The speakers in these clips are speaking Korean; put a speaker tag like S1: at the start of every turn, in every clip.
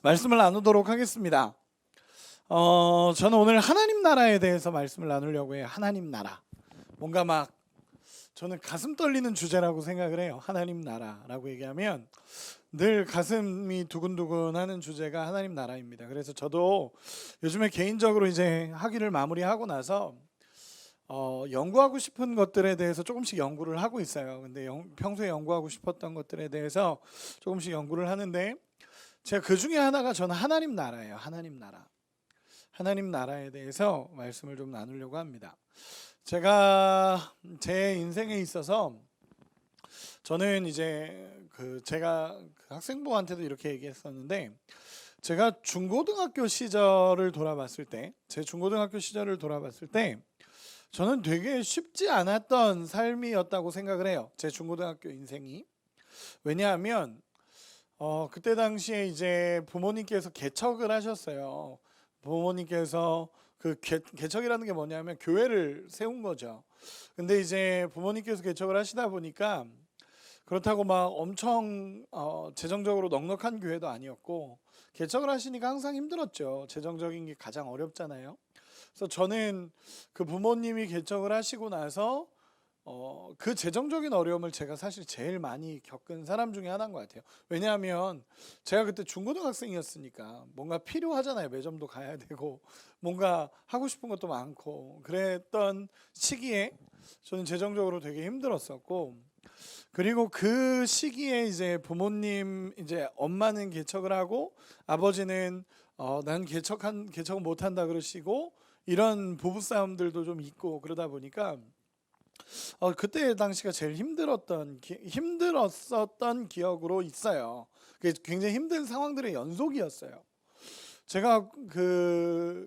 S1: 말씀을 나누도록 하겠습니다. 저는 오늘 하나님 나라에 대해서 말씀을 나누려고 해요. 하나님 나라. 뭔가 막 저는 가슴 떨리는 주제라고 생각을 해요. 하나님 나라라고 얘기하면 늘 가슴이 두근두근하는 주제가 하나님 나라입니다. 그래서 저도 요즘에 개인적으로 이제 학위를 마무리하고 나서 연구하고 싶은 것들에 대해서 조금씩 연구를 하고 있어요. 근데 평소에 연구하고 싶었던 것들에 대해서 조금씩 연구를 하는데 제가 그 중에 하나가 저는 하나님 나라예요. 하나님 나라. 하나님 나라에 대해서 말씀을 좀 나누려고 합니다. 제가 제 인생에 있어서 저는 이제 제가 학생부한테도 이렇게 얘기했었는데 제가 중고등학교 시절을 돌아봤을 때, 제 중고등학교 시절을 돌아봤을 때 저는 되게 쉽지 않았던 삶이었다고 생각을 해요. 제 중고등학교 인생이. 왜냐하면 그때 당시에 이제 부모님께서 개척을 하셨어요. 부모님께서 개척이라는 게 뭐냐면 교회를 세운 거죠. 근데 이제 부모님께서 개척을 하시다 보니까 그렇다고 막 엄청 재정적으로 넉넉한 교회도 아니었고 개척을 하시니까 항상 힘들었죠. 재정적인 게 가장 어렵잖아요. 그래서 저는 그 부모님이 개척을 하시고 나서 그 재정적인 어려움을 제가 사실 제일 많이 겪은 사람 중에 하나인 것 같아요. 왜냐하면 제가 그때 중고등학생이었으니까 뭔가 필요하잖아요. 매점도 가야 되고 뭔가 하고 싶은 것도 많고 그랬던 시기에 저는 재정적으로 되게 힘들었었고, 그리고 그 시기에 이제 부모님 이제 엄마는 개척을 하고 아버지는 난 개척은 못한다 그러시고 이런 부부싸움들도 좀 있고 그러다 보니까 그때 당시가 제일 힘들었었던 기억으로 있어요. 그게 굉장히 힘든 상황들의 연속이었어요. 제가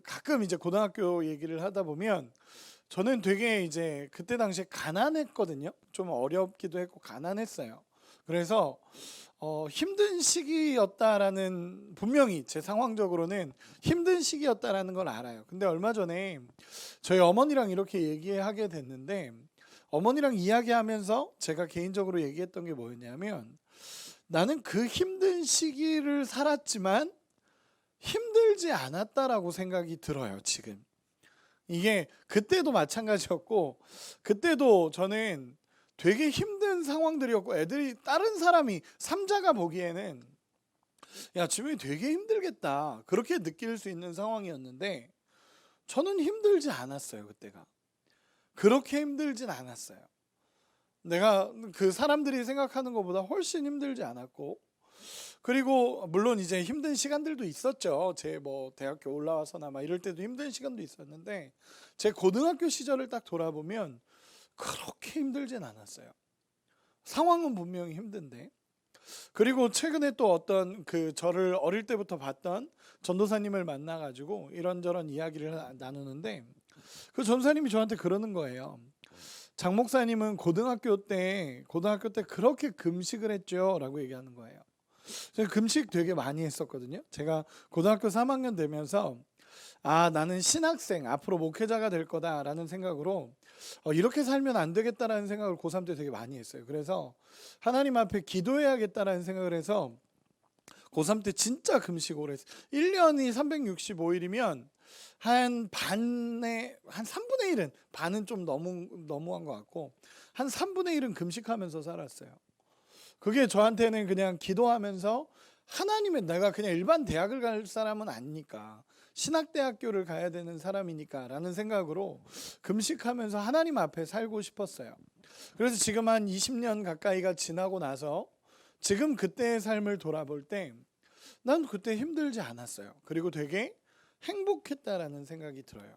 S1: 가끔 이제 고등학교 얘기를 하다 보면 저는 되게 이제 그때 당시에 가난했거든요. 좀 어렵기도 했고 가난했어요. 그래서 힘든 시기였다라는, 분명히 제 상황적으로는 힘든 시기였다라는 걸 알아요. 근데 얼마 전에 저희 어머니랑 이렇게 얘기하게 됐는데 어머니랑 이야기하면서 제가 개인적으로 얘기했던 게 뭐였냐면, 나는 그 힘든 시기를 살았지만 힘들지 않았다라고 생각이 들어요. 지금 이게 그때도 마찬가지였고, 그때도 저는 되게 힘든 상황들이었고 다른 사람이 삼자가 보기에는 야 주변이 되게 힘들겠다 그렇게 느낄 수 있는 상황이었는데 저는 힘들지 않았어요. 그때가 그렇게 힘들진 않았어요. 내가 그 사람들이 생각하는 것보다 훨씬 힘들지 않았고, 그리고 물론 이제 힘든 시간들도 있었죠. 제 뭐 대학교 올라와서나 막 이럴 때도 힘든 시간도 있었는데 제 고등학교 시절을 딱 돌아보면 그렇게 힘들진 않았어요. 상황은 분명히 힘든데. 그리고 최근에 또 어떤 저를 어릴 때부터 봤던 전도사님을 만나가지고 이런저런 이야기를 나누는데 그 전도사님이 저한테 그러는 거예요. 장 목사님은 고등학교 때 그렇게 금식을 했죠 라고 얘기하는 거예요. 제가 금식 되게 많이 했었거든요. 제가 고등학교 3학년 되면서 나는 신학생, 앞으로 목회자가 될 거다라는 생각으로 이렇게 살면 안 되겠다라는 생각을 고3 때 되게 많이 했어요. 그래서 하나님 앞에 기도해야겠다라는 생각을 해서 고3 때 진짜 금식 오래 했어요. 1년이 365일이면 한 3분의 1은, 반은 좀 너무한 것 같고 한 3분의 1은 금식하면서 살았어요. 그게 저한테는 그냥 기도하면서 내가 그냥 일반 대학을 갈 사람은 아니니까 신학대학교를 가야 되는 사람이니까 라는 생각으로 금식하면서 하나님 앞에 살고 싶었어요. 그래서 지금 한 20년 가까이가 지나고 나서 지금 그때의 삶을 돌아볼 때 난 그때 힘들지 않았어요. 그리고 되게 행복했다라는 생각이 들어요.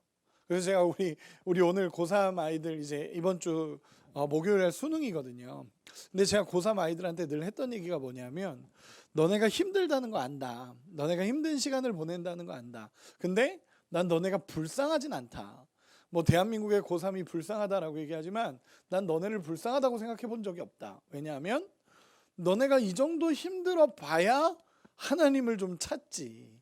S1: 그래서 제가 우리 오늘 고3 아이들 이제 이번 주 목요일에 수능이거든요. 근데 제가 고3 아이들한테 늘 했던 얘기가 뭐냐면, 너네가 힘들다는 거 안다. 너네가 힘든 시간을 보낸다는 거 안다. 근데 난 너네가 불쌍하진 않다. 뭐 대한민국의 고3이 불쌍하다라고 얘기하지만 난 너네를 불쌍하다고 생각해 본 적이 없다. 왜냐하면 너네가 이 정도 힘들어 봐야 하나님을 좀 찾지.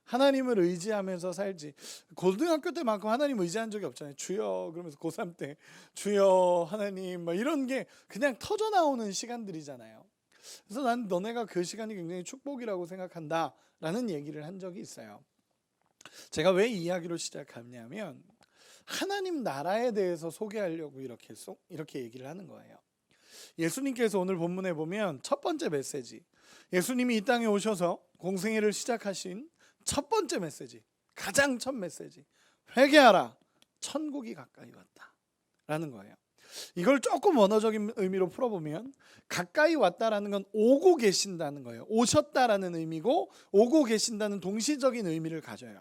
S1: 하나님을 의지하면서 살지. 고등학교 때만큼 하나님 의지한 적이 없잖아요. 주여 그러면서 고3 때 주여 하나님 막 이런 게 그냥 터져 나오는 시간들이잖아요. 그래서 난 너네가 그 시간이 굉장히 축복이라고 생각한다라는 얘기를 한 적이 있어요. 제가 왜 이 이야기로 시작하냐면 하나님 나라에 대해서 소개하려고 이렇게 얘기를 하는 거예요. 예수님께서 오늘 본문에 보면 첫 번째 메시지, 예수님이 이 땅에 오셔서 공생애를 시작하신 첫 번째 메시지, 가장 첫 메시지, 회개하라, 천국이 가까이 왔다 라는 거예요. 이걸 조금 원어적인 의미로 풀어보면 가까이 왔다라는 건 오고 계신다는 거예요. 오셨다라는 의미고 오고 계신다는 동시적인 의미를 가져요.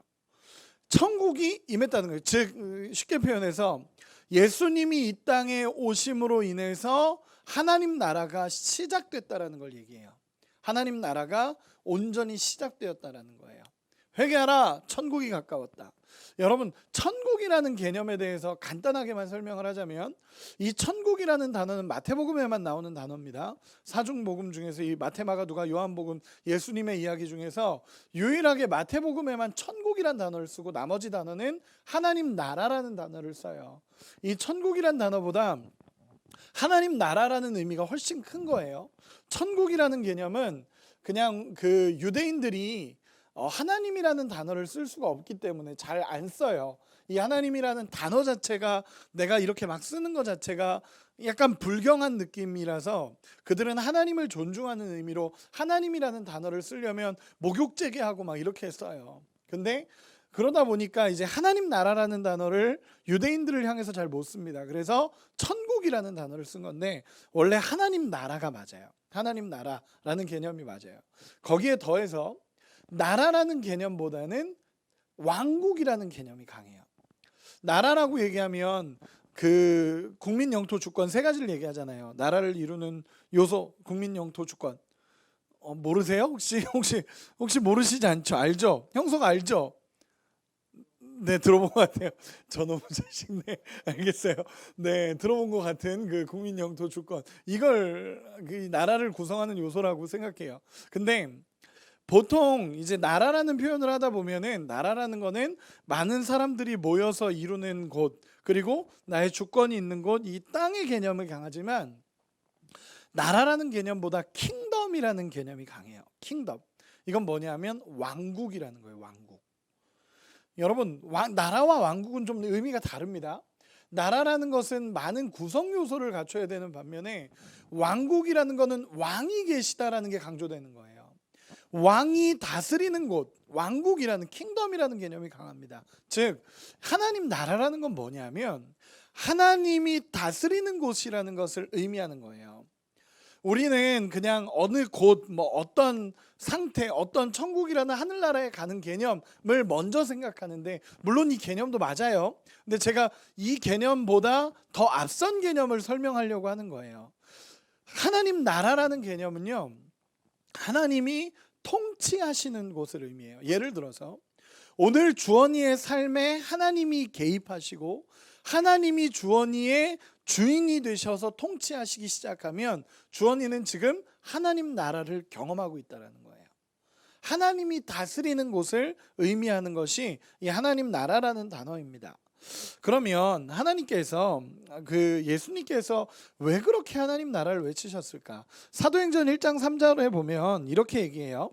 S1: 천국이 임했다는 거예요. 즉 쉽게 표현해서 예수님이 이 땅에 오심으로 인해서 하나님 나라가 시작됐다라는 걸 얘기해요. 하나님 나라가 온전히 시작되었다라는 거예요. 회개하라, 천국이 가까웠다. 여러분, 천국이라는 개념에 대해서 간단하게만 설명을 하자면 이 천국이라는 단어는 마태복음에만 나오는 단어입니다. 사중복음 중에서 이 마태, 마가, 누가, 요한복음, 예수님의 이야기 중에서 유일하게 마태복음에만 천국이라는 단어를 쓰고 나머지 단어는 하나님 나라라는 단어를 써요. 이 천국이라는 단어보다 하나님 나라라는 의미가 훨씬 큰 거예요. 천국이라는 개념은 그냥 그 유대인들이 하나님이라는 단어를 쓸 수가 없기 때문에 잘 안 써요. 이 하나님이라는 단어 자체가 내가 이렇게 막 쓰는 것 자체가 약간 불경한 느낌이라서 그들은 하나님을 존중하는 의미로 하나님이라는 단어를 쓰려면 목욕제계하고 막 이렇게 써요. 근데 그러다 보니까 이제 하나님 나라라는 단어를 유대인들을 향해서 잘 못 씁니다. 그래서 천국이라는 단어를 쓴 건데 원래 하나님 나라가 맞아요. 하나님 나라라는 개념이 맞아요. 거기에 더해서 나라라는 개념보다는 왕국이라는 개념이 강해요. 나라라고 얘기하면 그 국민 영토 주권 세 가지를 얘기하잖아요. 나라를 이루는 요소, 국민 영토 주권. 모르세요? 혹시 모르시지 않죠? 알죠? 형석 알죠? 네, 들어본 것 같아요. 저놈 자식. 네, 알겠어요. 네, 들어본 것 같은 그 국민 영토 주권. 이걸 그 나라를 구성하는 요소라고 생각해요. 근데 보통 이제 나라라는 표현을 하다 보면은 나라라는 거는 많은 사람들이 모여서 이루는 곳, 그리고 나의 주권이 있는 곳, 이 땅의 개념이 강하지만 나라라는 개념보다 킹덤이라는 개념이 강해요. 킹덤. 이건 뭐냐면 왕국이라는 거예요. 왕국. 여러분, 나라와 왕국은 좀 의미가 다릅니다. 나라라는 것은 많은 구성 요소를 갖춰야 되는 반면에 왕국이라는 것은 왕이 계시다라는 게 강조되는 거예요. 왕이 다스리는 곳, 왕국이라는 킹덤이라는 개념이 강합니다. 즉 하나님 나라라는 건 뭐냐면 하나님이 다스리는 곳이라는 것을 의미하는 거예요. 우리는 그냥 어느 곳, 어떤 상태, 어떤 천국이라는 하늘나라에 가는 개념을 먼저 생각하는데 물론 이 개념도 맞아요. 근데 제가 이 개념보다 더 앞선 개념을 설명하려고 하는 거예요. 하나님 나라라는 개념은요, 하나님이 통치하시는 곳을 의미해요. 예를 들어서 오늘 주원이의 삶에 하나님이 개입하시고 하나님이 주원이의 주인이 되셔서 통치하시기 시작하면 주원이는 지금 하나님 나라를 경험하고 있다는 거예요. 하나님이 다스리는 곳을 의미하는 것이 이 하나님 나라라는 단어입니다. 그러면 하나님께서 예수님께서 왜 그렇게 하나님 나라를 외치셨을까? 사도행전 1장 3절에 보면 이렇게 얘기해요.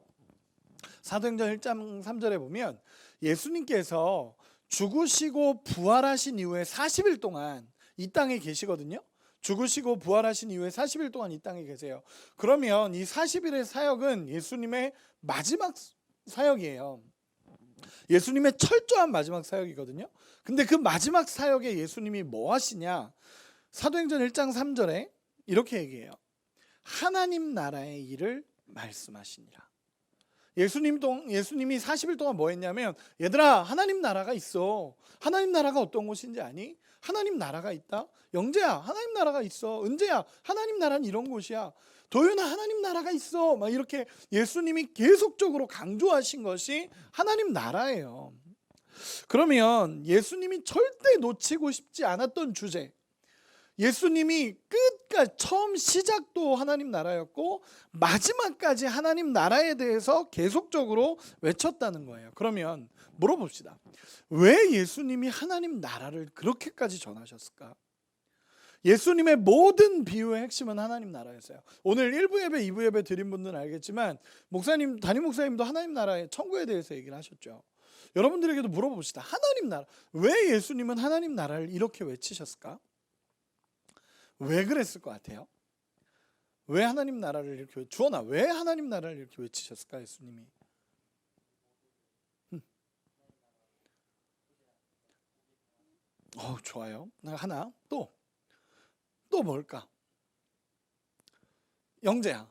S1: 사도행전 1장 3절에 보면 예수님께서 죽으시고 부활하신 이후에 40일 동안 이 땅에 계시거든요. 죽으시고 부활하신 이후에 40일 동안 이 땅에 계세요. 그러면 이 40일의 사역은 예수님의 마지막 사역이에요. 예수님의 철저한 마지막 사역이거든요. 근데 그 마지막 사역에 예수님이 뭐 하시냐? 사도행전 1장 3절에 이렇게 얘기해요. 하나님 나라의 일을 말씀하시니라. 예수님이 40일 동안 뭐 했냐면 얘들아, 하나님 나라가 있어. 하나님 나라가 어떤 곳인지 아니? 하나님 나라가 있다. 영재야, 하나님 나라가 있어. 은재야, 하나님 나라는 이런 곳이야. 도윤아, 하나님 나라가 있어. 막 이렇게 예수님이 계속적으로 강조하신 것이 하나님 나라예요. 그러면 예수님이 절대 놓치고 싶지 않았던 주제, 예수님이 끝까지 처음 시작도 하나님 나라였고 마지막까지 하나님 나라에 대해서 계속적으로 외쳤다는 거예요. 그러면 물어봅시다. 왜 예수님이 하나님 나라를 그렇게까지 전하셨을까? 예수님의 모든 비유의 핵심은 하나님 나라였어요. 오늘 1부 예배, 2부 예배 드린 분들은 알겠지만 목사님, 담임 목사님도 하나님 나라의 천국에 대해서 얘기를 하셨죠. 여러분들에게도 물어봅시다. 하나님 나라. 왜 예수님은 하나님 나라를 이렇게 외치셨을까? 왜 그랬을 것 같아요? 왜 하나님 나라를 이렇게 주원아, 왜 하나님 나라를 이렇게 외치셨을까, 예수님이? 좋아요. 하나 또 뭘까? 영재야,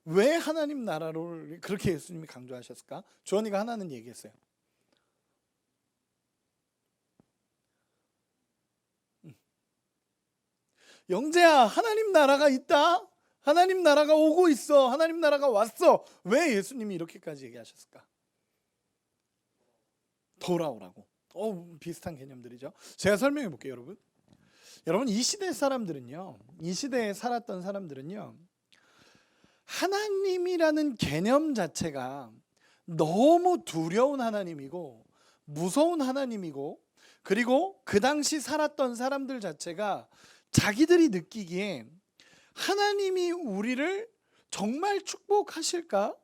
S1: 왜 하나님 나라를 그렇게 예수님이 강조하셨을까? 주원이가 하나는 얘기했어요. 영재야, 하나님 나라가 있다. 하나님 나라가 오고 있어. 하나님 나라가 왔어. 왜 예수님이 이렇게까지 얘기하셨을까? 돌아오라고. 비슷한 개념들이죠. 제가 설명해 볼게요, 여러분. 여러분, 이 시대 사람들은요, 이 시대에 살았던 사람들은요, 하나님이라는 개념 자체가 너무 두려운 하나님이고 무서운 하나님이고, 그리고 그 당시 살았던 사람들 자체가 자기들이 느끼기에 하나님이 우리를 정말 축복하실까?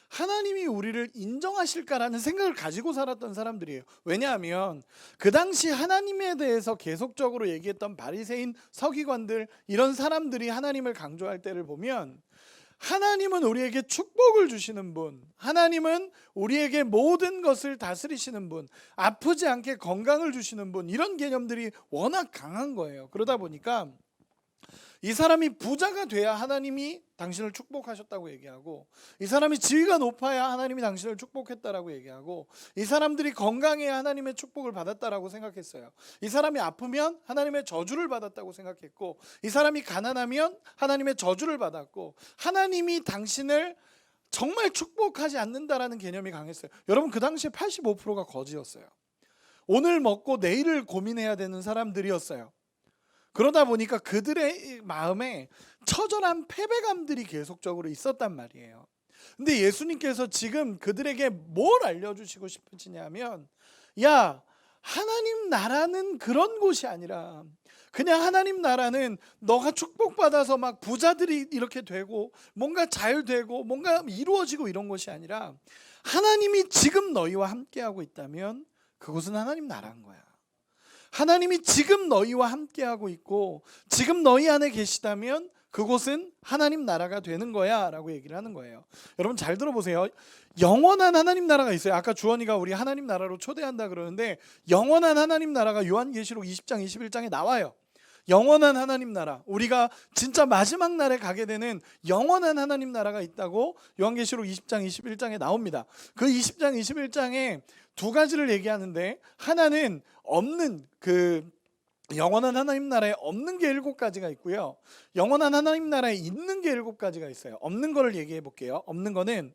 S1: 하나님이 우리를 인정하실까라는 생각을 가지고 살았던 사람들이에요. 왜냐하면 그 당시 하나님에 대해서 계속적으로 얘기했던 바리새인, 서기관들, 이런 사람들이 하나님을 강조할 때를 보면 하나님은 우리에게 축복을 주시는 분, 하나님은 우리에게 모든 것을 다스리시는 분, 아프지 않게 건강을 주시는 분, 이런 개념들이 워낙 강한 거예요. 그러다 보니까 이 사람이 부자가 돼야 하나님이 당신을 축복하셨다고 얘기하고, 이 사람이 지위가 높아야 하나님이 당신을 축복했다라고 얘기하고, 이 사람들이 건강해야 하나님의 축복을 받았다라고 생각했어요. 이 사람이 아프면 하나님의 저주를 받았다고 생각했고, 이 사람이 가난하면 하나님의 저주를 받았고, 하나님이 당신을 정말 축복하지 않는다라는 개념이 강했어요. 여러분, 그 당시에 85%가 거지였어요. 오늘 먹고 내일을 고민해야 되는 사람들이었어요. 그러다 보니까 그들의 마음에 처절한 패배감들이 계속적으로 있었단 말이에요. 근데 예수님께서 지금 그들에게 뭘 알려주시고 싶으시냐면, 야, 하나님 나라는 그런 곳이 아니라, 그냥 하나님 나라는 너가 축복받아서 막 부자들이 이렇게 되고 뭔가 잘 되고 뭔가 이루어지고 이런 것이 아니라, 하나님이 지금 너희와 함께하고 있다면 그곳은 하나님 나라인 거야. 하나님이 지금 너희와 함께하고 있고 지금 너희 안에 계시다면 그곳은 하나님 나라가 되는 거야 라고 얘기를 하는 거예요. 여러분, 잘 들어보세요. 영원한 하나님 나라가 있어요. 아까 주원이가 우리 하나님 나라로 초대한다 그러는데, 영원한 하나님 나라가 요한계시록 20장 21장에 나와요. 영원한 하나님 나라, 우리가 진짜 마지막 날에 가게 되는 영원한 하나님 나라가 있다고 요한계시록 20장 21장에 나옵니다. 그 20장 21장에 두 가지를 얘기하는데, 하나는 없는, 그 영원한 하나님 나라에 없는 게 7가지가 있고요, 영원한 하나님 나라에 있는 게 7가지가 있어요. 없는 거를 얘기해 볼게요. 없는 거는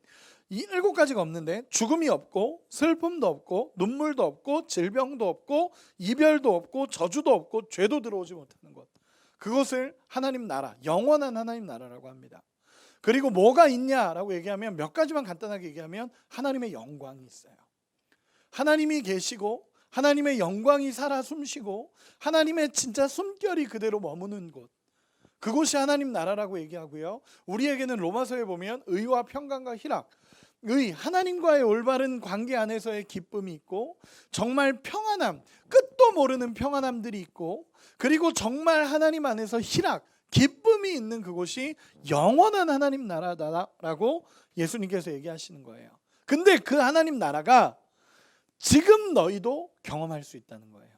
S1: 이 7가지가 없는데, 죽음이 없고 슬픔도 없고 눈물도 없고 질병도 없고 이별도 없고 저주도 없고 죄도 들어오지 못하는 것, 그것을 하나님 나라, 영원한 하나님 나라라고 합니다. 그리고 뭐가 있냐라고 얘기하면, 몇 가지만 간단하게 얘기하면 하나님의 영광이 있어요. 하나님이 계시고 하나님의 영광이 살아 숨쉬고 하나님의 진짜 숨결이 그대로 머무는 곳, 그곳이 하나님 나라라고 얘기하고요. 우리에게는 로마서에 보면 의와 평강과 희락, 하나님과의 올바른 관계 안에서의 기쁨이 있고, 정말 평안함, 끝도 모르는 평안함들이 있고, 그리고 정말 하나님 안에서 희락, 기쁨이 있는 그곳이 영원한 하나님 나라다라고 예수님께서 얘기하시는 거예요. 근데 그 하나님 나라가 지금 너희도 경험할 수 있다는 거예요.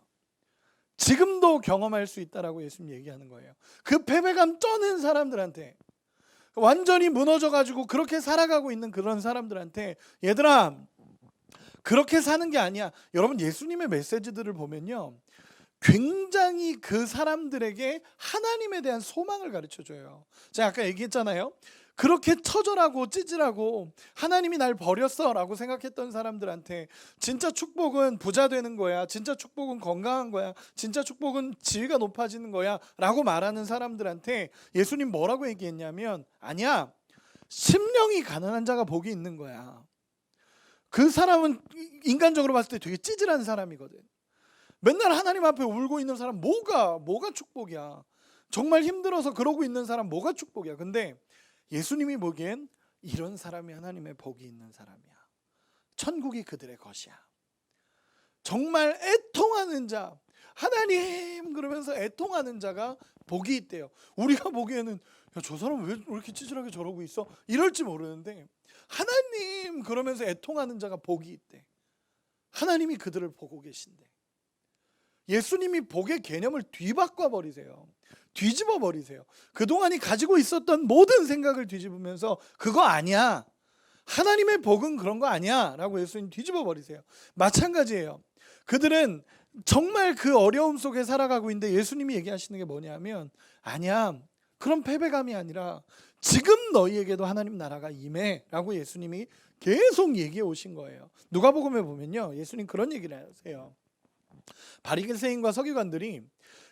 S1: 지금도 경험할 수 있다라고 예수님 얘기하는 거예요. 그 패배감 쩌는 사람들한테, 완전히 무너져가지고 그렇게 살아가고 있는 그런 사람들한테, 얘들아, 그렇게 사는 게 아니야. 여러분, 예수님의 메시지들을 보면요, 굉장히 그 사람들에게 하나님에 대한 소망을 가르쳐줘요. 제가 아까 얘기했잖아요. 그렇게 처절하고 찌질하고 하나님이 날 버렸어 라고 생각했던 사람들한테 진짜 축복은 부자 되는 거야, 진짜 축복은 건강한 거야, 진짜 축복은 지위가 높아지는 거야 라고 말하는 사람들한테 예수님 뭐라고 얘기했냐면, 아니야, 심령이 가난한 자가 복이 있는 거야. 그 사람은 인간적으로 봤을 때 되게 찌질한 사람이거든. 맨날 하나님 앞에 울고 있는 사람 뭐가 축복이야. 정말 힘들어서 그러고 있는 사람 뭐가 축복이야. 근데 예수님이 보기엔 이런 사람이 하나님의 복이 있는 사람이야. 천국이 그들의 것이야. 정말 애통하는 자, 하나님 그러면서 애통하는 자가 복이 있대요. 우리가 보기에는 야, 저 사람 왜 이렇게 찌질하게 저러고 있어? 이럴지 모르는데 하나님 그러면서 애통하는 자가 복이 있대. 하나님이 그들을 보고 계신대. 예수님이 복의 개념을 뒤바꿔 버리세요. 뒤집어 버리세요. 그동안이 가지고 있었던 모든 생각을 뒤집으면서 그거 아니야. 하나님의 복은 그런 거 아니야 라고 예수님 뒤집어 버리세요. 마찬가지예요. 그들은 정말 그 어려움 속에 살아가고 있는데 예수님이 얘기하시는 게 뭐냐면 아니야. 그런 패배감이 아니라 지금 너희에게도 하나님 나라가 임해 라고 예수님이 계속 얘기해 오신 거예요. 누가복음에 보면요. 예수님 그런 얘기를 하세요. 바리새인과 서기관들이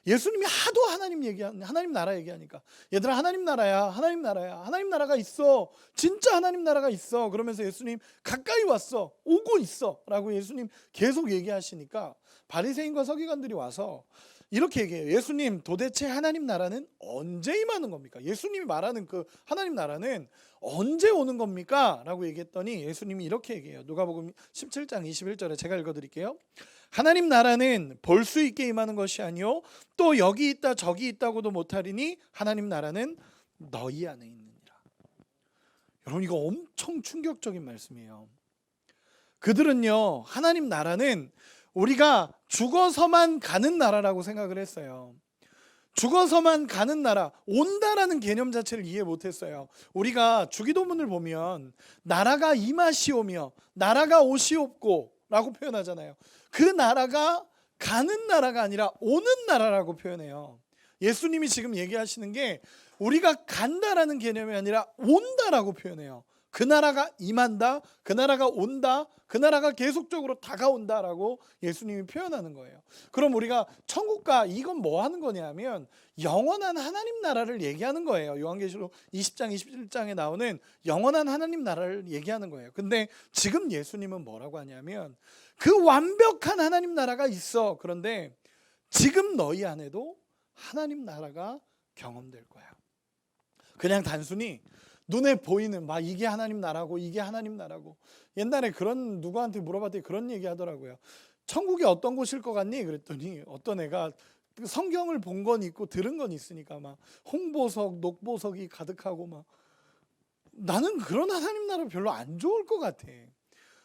S1: 예수님이 하도 하나님 나라 얘기하니까 얘들아 하나님 나라야 하나님 나라가 있어 진짜 하나님 나라가 있어 그러면서 예수님 가까이 왔어 오고 있어 라고 예수님 계속 얘기하시니까 바리새인과 서기관들이 와서 이렇게 얘기해요. 예수님 도대체 하나님 나라는 언제 임하는 겁니까? 예수님이 말하는 그 하나님 나라는 언제 오는 겁니까? 라고 얘기했더니 예수님이 이렇게 얘기해요. 누가복음 17장 21절에 제가 읽어드릴게요. 하나님 나라는 볼 수 있게 임하는 것이 아니요 또 여기 있다 저기 있다고도 못하리니 하나님 나라는 너희 안에 있느니라. 여러분 이거 엄청 충격적인 말씀이에요. 그들은요 하나님 나라는 우리가 죽어서만 가는 나라라고 생각을 했어요. 죽어서만 가는 나라, 온다라는 개념 자체를 이해 못했어요. 우리가 주기도문을 보면 나라가 임하시오며 나라가 오시옵고 라고 표현하잖아요. 그 나라가 가는 나라가 아니라 오는 나라라고 표현해요. 예수님이 지금 얘기하시는 게 우리가 간다라는 개념이 아니라 온다라고 표현해요. 그 나라가 임한다, 그 나라가 온다, 그 나라가 계속적으로 다가온다라고 예수님이 표현하는 거예요. 그럼 우리가 천국가 이건 뭐 하는 거냐면 영원한 하나님 나라를 얘기하는 거예요. 요한계시록 20장 21장에 나오는 영원한 하나님 나라를 얘기하는 거예요. 근데 지금 예수님은 뭐라고 하냐면 그 완벽한 하나님 나라가 있어. 그런데 지금 너희 안에도 하나님 나라가 경험될 거야. 그냥 단순히 눈에 보이는 막 이게 하나님 나라고 이게 하나님 나라고 옛날에 그런 누구한테 물어봤더니 그런 얘기 하더라고요. 천국이 어떤 곳일 것 같니? 그랬더니 어떤 애가 성경을 본 건 있고 들은 건 있으니까 막 홍보석 녹보석이 가득하고 막 나는 그런 하나님 나라 별로 안 좋을 것 같아.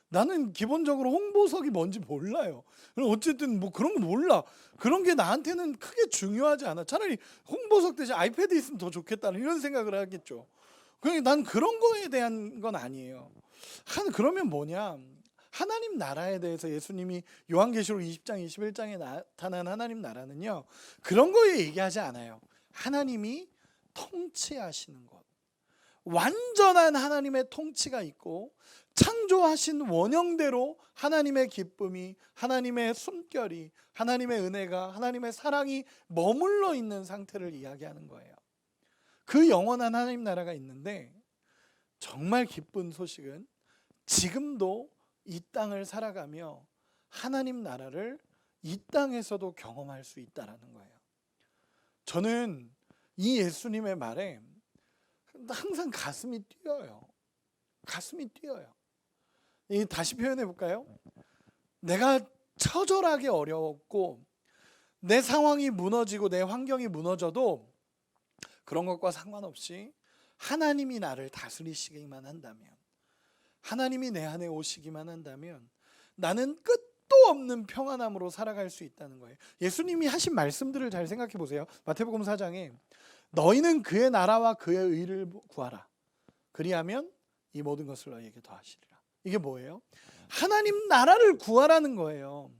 S1: 나는 기본적으로 홍보석이 뭔지 몰라요. 어쨌든 뭐 그런 거 몰라. 그런 게 나한테는 크게 중요하지 않아. 차라리 홍보석 대신 아이패드 있으면 더 좋겠다는 이런 생각을 하겠죠. 난 그런 거에 대한 건 아니에요. 그러면 뭐냐? 하나님 나라에 대해서 예수님이 요한계시록 20장 21장에 나타난 하나님 나라는요. 그런 거에 얘기하지 않아요. 하나님이 통치하시는 것. 완전한 하나님의 통치가 있고 창조하신 원형대로 하나님의 기쁨이 하나님의 숨결이 하나님의 은혜가 하나님의 사랑이 머물러 있는 상태를 이야기하는 거예요. 그 영원한 하나님 나라가 있는데 정말 기쁜 소식은 지금도 이 땅을 살아가며 하나님 나라를 이 땅에서도 경험할 수 있다라는 거예요. 저는 이 예수님의 말에 항상 가슴이 뛰어요. 가슴이 뛰어요. 다시 표현해 볼까요? 내가 처절하게 어려웠고 내 상황이 무너지고 내 환경이 무너져도 그런 것과 상관없이 하나님이 나를 다스리시기만 한다면 하나님이 내 안에 오시기만 한다면 나는 끝도 없는 평안함으로 살아갈 수 있다는 거예요. 예수님이 하신 말씀들을 잘 생각해 보세요. 마태복음 4장에 너희는 그의 나라와 그의 의를 구하라. 그리하면 이 모든 것을 너희에게 더하시리라. 이게 뭐예요? 하나님 나라를 구하라는 거예요.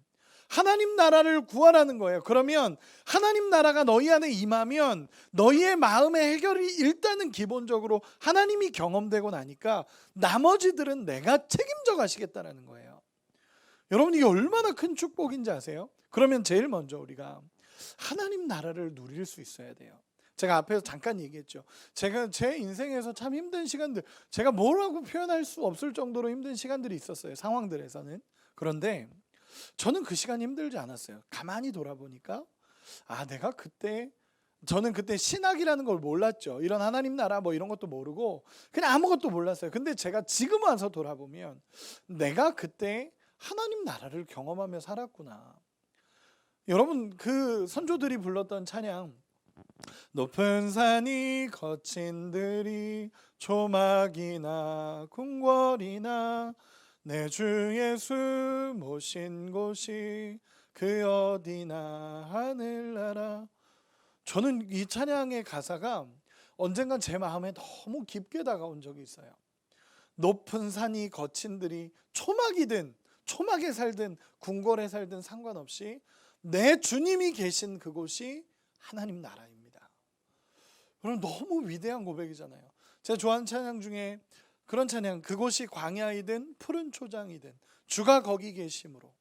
S1: 하나님 나라를 구하라는 거예요. 그러면 하나님 나라가 너희 안에 임하면 너희의 마음의 해결이 일단은 기본적으로 하나님이 경험되고 나니까 나머지들은 내가 책임져 가시겠다는 거예요. 여러분 이게 얼마나 큰 축복인지 아세요? 그러면 제일 먼저 우리가 하나님 나라를 누릴 수 있어야 돼요. 제가 앞에서 잠깐 얘기했죠. 제가 제 인생에서 참 힘든 시간들, 제가 뭐라고 표현할 수 없을 정도로 힘든 시간들이 있었어요. 상황들에서는. 그런데 저는 그 시간이 힘들지 않았어요. 가만히 돌아보니까 저는 그때 신학이라는 걸 몰랐죠. 이런 하나님 나라 뭐 이런 것도 모르고 그냥 아무것도 몰랐어요. 근데 제가 지금 와서 돌아보면 내가 그때 하나님 나라를 경험하며 살았구나. 여러분, 그 선조들이 불렀던 찬양, 높은 산이 거친 들이 조막이나 궁궐이나 내 주 예수 모신 곳이 그 어디나 하늘나라. 저는 이 찬양의 가사가 언젠간 제 마음에 너무 깊게 다가온 적이 있어요. 높은 산이 거친 들이 초막이든 초막에 살든 궁궐에 살든 상관없이 내 주님이 계신 그곳이 하나님 나라입니다. 여러분, 너무 위대한 고백이잖아요. 제가 좋아하는 찬양 중에 그런 찬양, 그곳이 광야이든 푸른 초장이든 주가 거기 계심으로,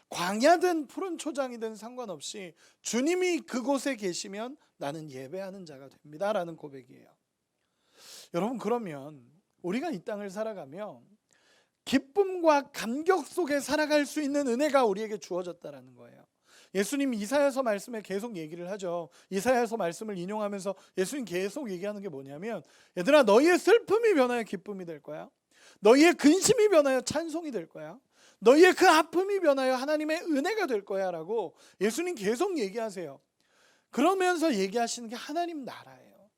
S1: 광야든 푸른 초장이든 상관없이 주님이 그곳에 계시면 나는 예배하는 자가 됩니다 라는 고백이에요. 여러분, 그러면 우리가 이 땅을 살아가며 기쁨과 감격 속에 살아갈 수 있는 은혜가 우리에게 주어졌다라는 거예요. 예수님이 이사야서 말씀에 계속 얘기를 하죠. 이사야서 말씀을 인용하면서 예수님 계속 얘기하는 게 뭐냐면, 얘들아, 너희의 슬픔이 변하여 기쁨이 될 거야. 너희의 근심이 변하여 찬송이 될 거야. 너희의 그 아픔이 변하여 하나님의 은혜가 될 거야 라고 예수님 계속 얘기하세요. 그러면서 얘기하시는 게 하나님 나라예요.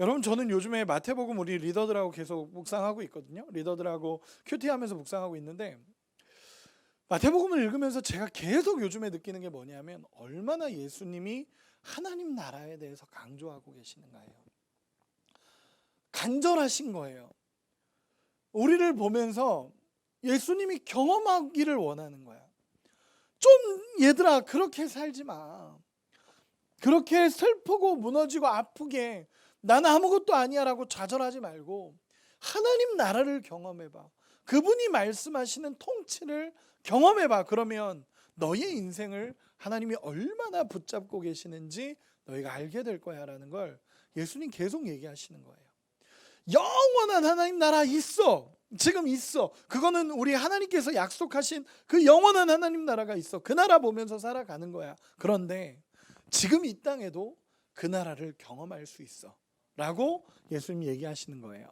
S1: 여러분, 저는 요즘에 마태복음 우리 리더들하고 계속 묵상하고 있거든요. 리더들하고 큐티하면서 묵상하고 있는데, 마태복음을 읽으면서 제가 계속 요즘에 느끼는 게 뭐냐면 얼마나 예수님이 하나님 나라에 대해서 강조하고 계시는가요. 간절하신 거예요. 우리를 보면서 예수님이 경험하기를 원하는 거야. 좀 얘들아, 그렇게 살지 마. 그렇게 슬프고 무너지고 아프게 나는 아무것도 아니야 라고 좌절하지 말고 하나님 나라를 경험해봐. 그분이 말씀하시는 통치를 경험해봐. 그러면 너의 인생을 하나님이 얼마나 붙잡고 계시는지 너희가 알게 될 거야 라는 걸 예수님 계속 얘기하시는 거예요. 영원한 하나님 나라 있어. 지금 있어. 그거는 우리 하나님께서 약속하신 그 영원한 하나님 나라가 있어. 그 나라 보면서 살아가는 거야. 그런데 지금 이 땅에도 그 나라를 경험할 수 있어 라고 예수님이 얘기하시는 거예요.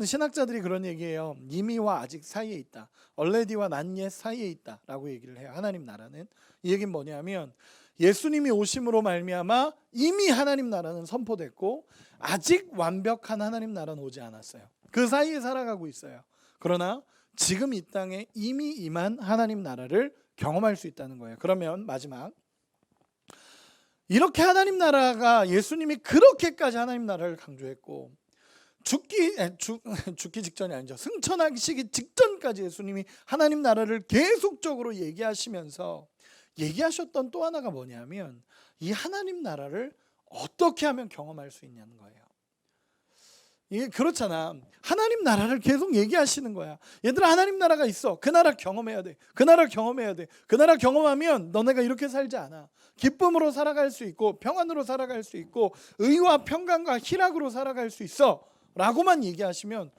S1: 신학자들이 그런 얘기해요. 이미와 아직 사이에 있다. already와 not yet 사이에 있다 라고 얘기를 해요. 하나님 나라는. 이 얘기는 뭐냐면 예수님이 오심으로 말미암아 이미 하나님 나라는 선포됐고 아직 완벽한 하나님 나라는 오지 않았어요. 그 사이에 살아가고 있어요. 그러나 지금 이 땅에 이미 임한 하나님 나라를 경험할 수 있다는 거예요. 그러면 마지막, 이렇게 하나님 나라가, 예수님이 그렇게까지 하나님 나라를 강조했고 죽기 직전이 아니죠. 승천하시기 직전까지 예수님이 하나님 나라를 계속적으로 얘기하시면서 얘기하셨던 또 하나가 뭐냐면 이 하나님 나라를 어떻게 하면 경험할 수 있냐는 거예요. 이게 그렇잖아. 하나님 나라를 계속 얘기하시는 거야. 얘들아, 하나님 나라가 있어. 그 나라 경험해야 돼. 그 나라 경험해야 돼. 그 나라 경험하면 너네가 이렇게 살지 않아. 기쁨으로 살아갈 수 있고 평안으로 살아갈 수 있고 의와 평강과 희락으로 살아갈 수 있어 라고만 얘기하시면,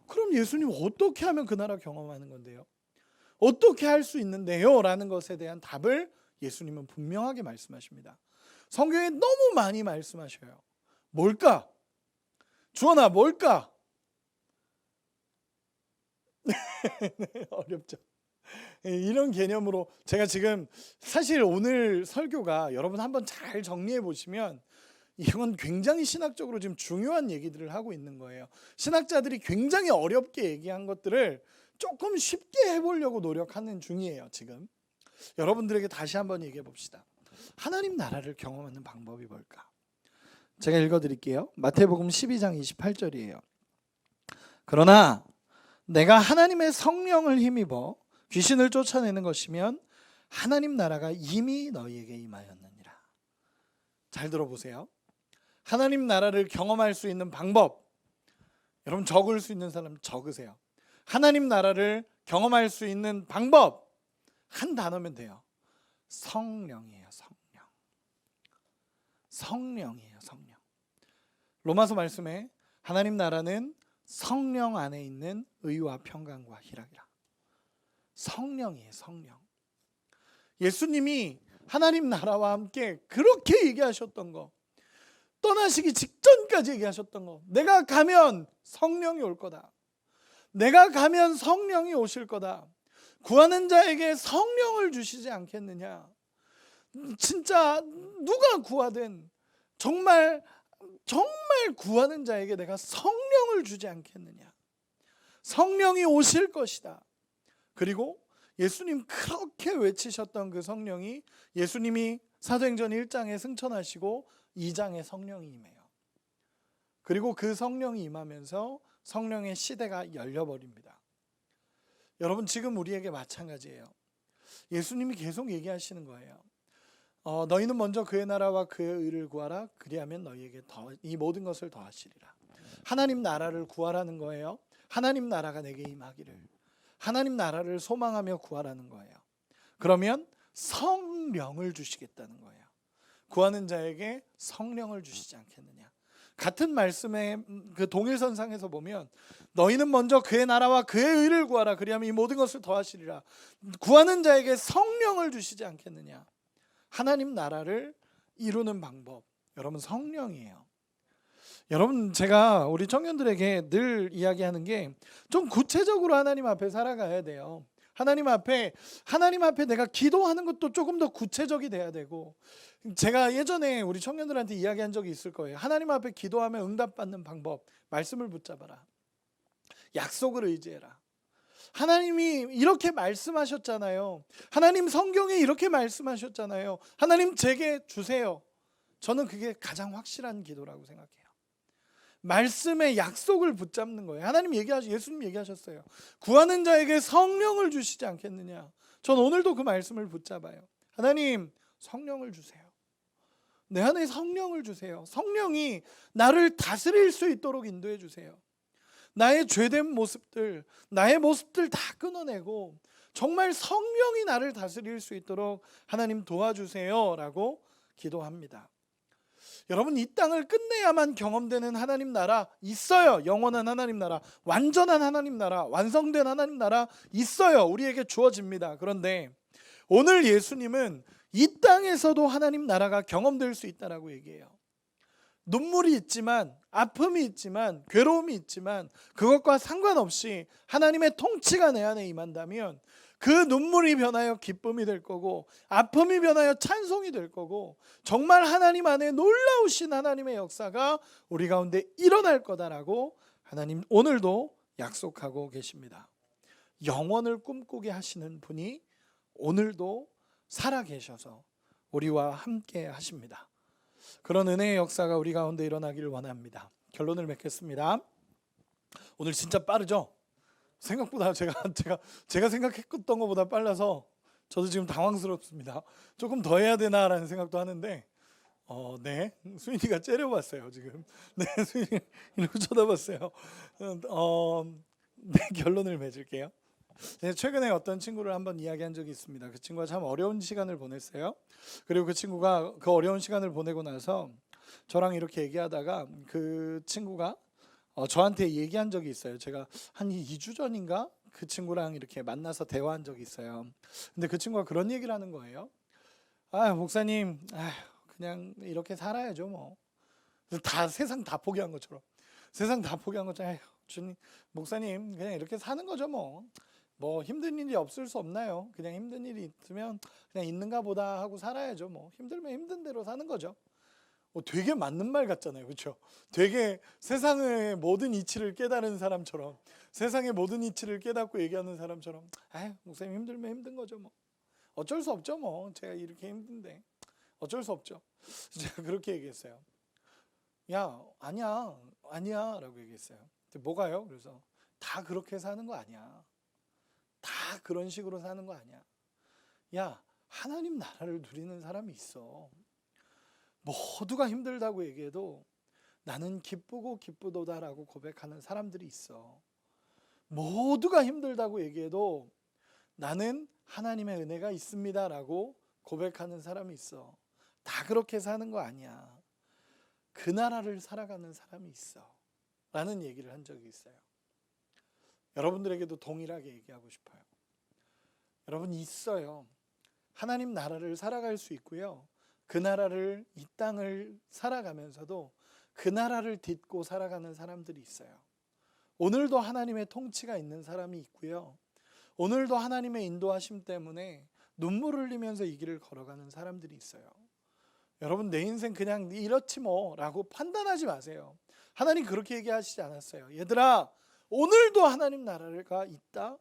S1: 그럼 예수님 어떻게 하면 그 나라 경험하는 건데요? 어떻게 할 수 있는데요? 라는 것에 대한 답을 예수님은 분명하게 말씀하십니다. 성경에 너무 많이 말씀하셔요. 뭘까? 주원아, 뭘까? 어렵죠. 이런 개념으로 제가 지금 사실 오늘 설교가 여러분 한번 잘 정리해 보시면 이건 굉장히 신학적으로 지금 중요한 얘기들을 하고 있는 거예요. 신학자들이 굉장히 어렵게 얘기한 것들을 조금 쉽게 해보려고 노력하는 중이에요. 지금 여러분들에게 다시 한번 얘기해 봅시다. 하나님 나라를 경험하는 방법이 뭘까? 제가 읽어드릴게요. 마태복음 12장 28절이에요. 그러나 내가 하나님의 성령을 힘입어 귀신을 쫓아내는 것이면 하나님 나라가 이미 너희에게 임하였느니라. 잘 들어보세요. 하나님 나라를 경험할 수 있는 방법, 여러분 적을 수 있는 사람 적으세요. 하나님 나라를 경험할 수 있는 방법 한 단어면 돼요. 성령이에요. 성령이에요. 성령. 로마서 말씀에 하나님 나라는 성령 안에 있는 의와 평강과 희락이라. 성령이에요. 성령. 예수님이 하나님 나라와 함께 그렇게 얘기하셨던 거, 떠나시기 직전까지 얘기하셨던 거, 내가 가면 성령이 올 거다. 내가 가면 성령이 오실 거다. 구하는 자에게 성령을 주시지 않겠느냐. 진짜 누가 구하든 정말 구하는 자에게 내가 성령을 주지 않겠느냐. 성령이 오실 것이다. 그리고 예수님 그렇게 외치셨던 그 성령이, 예수님이 사도행전 1장에 승천하시고 2장에 성령이 임해요. 그리고 그 성령이 임하면서 성령의 시대가 열려버립니다. 여러분, 지금 우리에게 마찬가지예요. 예수님이 계속 얘기하시는 거예요. 너희는 먼저 그의 나라와 그의 의를 구하라. 그리하면 너희에게 이 모든 것을 더하시리라. 하나님 나라를 구하라는 거예요. 하나님 나라가 내게 임하기를. 하나님 나라를 소망하며 구하라는 거예요. 그러면 성령을 주시겠다는 거예요. 구하는 자에게 성령을 주시지 않겠느냐. 같은 말씀의 그 동일선상에서 보면 너희는 먼저 그의 나라와 그의 의를 구하라. 그리하면 이 모든 것을 더하시리라. 구하는 자에게 성령을 주시지 않겠느냐. 하나님 나라를 이루는 방법, 여러분, 성령이에요. 여러분, 제가 우리 청년들에게 늘 이야기하는 게 좀 구체적으로 하나님 앞에 살아가야 돼요. 하나님 앞에 내가 기도하는 것도 조금 더 구체적이 돼야 되고, 제가 예전에 우리 청년들한테 이야기한 적이 있을 거예요. 하나님 앞에 기도하면 응답받는 방법, 말씀을 붙잡아라. 약속을 의지해라. 하나님이 이렇게 말씀하셨잖아요. 하나님 성경에 이렇게 말씀하셨잖아요. 하나님 제게 주세요. 저는 그게 가장 확실한 기도라고 생각해요. 말씀의 약속을 붙잡는 거예요. 예수님 얘기하셨어요. 구하는 자에게 성령을 주시지 않겠느냐. 전 오늘도 그 말씀을 붙잡아요. 하나님, 성령을 주세요. 내 안에 성령을 주세요. 성령이 나를 다스릴 수 있도록 인도해 주세요. 나의 죄된 모습들, 나의 모습들 다 끊어내고 정말 성령이 나를 다스릴 수 있도록 하나님 도와주세요 라고 기도합니다. 여러분, 이 땅을 끝내야만 경험되는 하나님 나라 있어요. 영원한 하나님 나라, 완전한 하나님 나라, 완성된 하나님 나라 있어요. 우리에게 주어집니다. 그런데 오늘 예수님은 이 땅에서도 하나님 나라가 경험될 수 있다라고 얘기해요. 눈물이 있지만, 아픔이 있지만, 괴로움이 있지만 그것과 상관없이 하나님의 통치가 내 안에 임한다면 그 눈물이 변하여 기쁨이 될 거고, 아픔이 변하여 찬송이 될 거고, 정말 하나님 안에 놀라우신 하나님의 역사가 우리 가운데 일어날 거다라고 하나님 오늘도 약속하고 계십니다. 영원을 꿈꾸게 하시는 분이 오늘도 살아 계셔서 우리와 함께 하십니다. 그런 은혜의 역사가 우리 가운데 일어나기를 원합니다. 결론을 맺겠습니다. 오늘 진짜 빠르죠? 생각보다 제가 생각했던 것보다 빨라서 저도 지금 당황스럽습니다. 조금 더 해야 되나라는 생각도 하는데, 네, 수인이가 째려봤어요 지금. 네, 수인이 이러고 쳐다봤어요. 네, 결론을 맺을게요. 네, 최근에 어떤 친구를 한번 이야기한 적이 있습니다. 그 친구가 참 어려운 시간을 보냈어요. 그리고 그 친구가 그 어려운 시간을 보내고 나서 저랑 이렇게 얘기하다가 그 친구가 저한테 얘기한 적이 있어요. 제가 한 2주 전인가 그 친구랑 이렇게 만나서 대화한 적이 있어요. 근데 그 친구가 그런 얘기를 하는 거예요. 목사님, 그냥 이렇게 살아야죠 뭐. 다 세상 다 포기한 것처럼. 세상 다 포기한 것처럼. 주님, 목사님, 그냥 이렇게 사는 거죠 뭐. 뭐 힘든 일이 없을 수 없나요? 그냥 힘든 일이 있으면 그냥 있는가 보다 하고 살아야죠 뭐. 힘들면 힘든 대로 사는 거죠. 되게 맞는 말 같잖아요, 그렇죠? 되게 세상의 모든 이치를 깨달은 사람처럼, 세상의 모든 이치를 깨닫고 얘기하는 사람처럼, 목사님 힘들면 힘든 거죠 뭐. 어쩔 수 없죠 뭐. 제가 이렇게 힘든데 어쩔 수 없죠. 제가 그렇게 얘기했어요. 야, 아니야 라고 얘기했어요. 근데 뭐가요? 그래서 다 그렇게 사는 거 아니야. 다 그런 식으로 사는 거 아니야. 야, 하나님 나라를 누리는 사람이 있어. 모두가 힘들다고 얘기해도 나는 기쁘고 기쁘도다라고 고백하는 사람들이 있어. 모두가 힘들다고 얘기해도 나는 하나님의 은혜가 있습니다라고 고백하는 사람이 있어. 다 그렇게 사는 거 아니야. 그 나라를 살아가는 사람이 있어 라는 얘기를 한 적이 있어요. 여러분들에게도 동일하게 얘기하고 싶어요. 여러분 있어요. 하나님 나라를 살아갈 수 있고요. 그 나라를 이 땅을 살아가면서도 그 나라를 딛고 살아가는 사람들이 있어요. 오늘도 하나님의 통치가 있는 사람이 있고요. 오늘도 하나님의 인도하심 때문에 눈물을 흘리면서 이 길을 걸어가는 사람들이 있어요. 여러분 내 인생 그냥 이렇지 뭐 라고 판단하지 마세요. 하나님 그렇게 얘기하시지 않았어요. 얘들아, 오늘도 하나님 나라가 있다.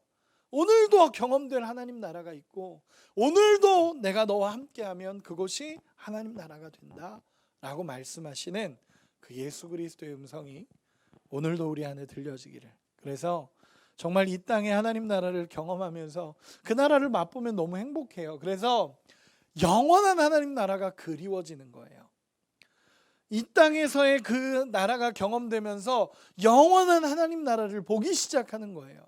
S1: 오늘도 경험될 하나님 나라가 있고 오늘도 내가 너와 함께하면 그곳이 하나님 나라가 된다 라고 말씀하시는 그 예수 그리스도의 음성이 오늘도 우리 안에 들려지기를. 그래서 정말 이 땅에 하나님 나라를 경험하면서 그 나라를 맛보면 너무 행복해요. 그래서 영원한 하나님 나라가 그리워지는 거예요. 이 땅에서의 그 나라가 경험되면서 영원한 하나님 나라를 보기 시작하는 거예요.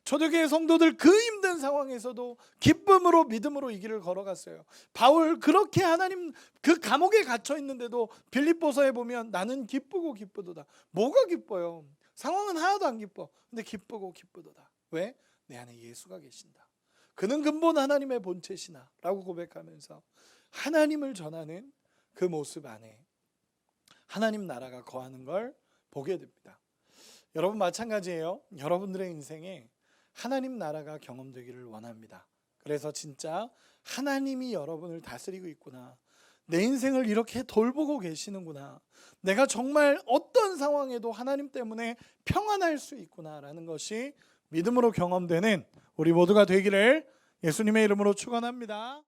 S1: 초대교회 성도들 그 힘든 상황에서도 기쁨으로 믿음으로 이 길을 걸어갔어요. 바울 그렇게 하나님 그 감옥에 갇혀 있는데도 빌립보서에 보면 나는 기쁘고 기쁘도다. 뭐가 기뻐요? 상황은 하나도 안 기뻐. 근데 기쁘고 기쁘도다. 왜? 내 안에 예수가 계신다. 그는 근본 하나님의 본체시나 라고 고백하면서 하나님을 전하는 그 모습 안에 하나님 나라가 거하는 걸 보게 됩니다. 여러분 마찬가지예요. 여러분들의 인생에 하나님 나라가 경험되기를 원합니다. 그래서 진짜 하나님이 여러분을 다스리고 있구나. 내 인생을 이렇게 돌보고 계시는구나. 내가 정말 어떤 상황에도 하나님 때문에 평안할 수 있구나라는 것이 믿음으로 경험되는 우리 모두가 되기를 예수님의 이름으로 축원합니다.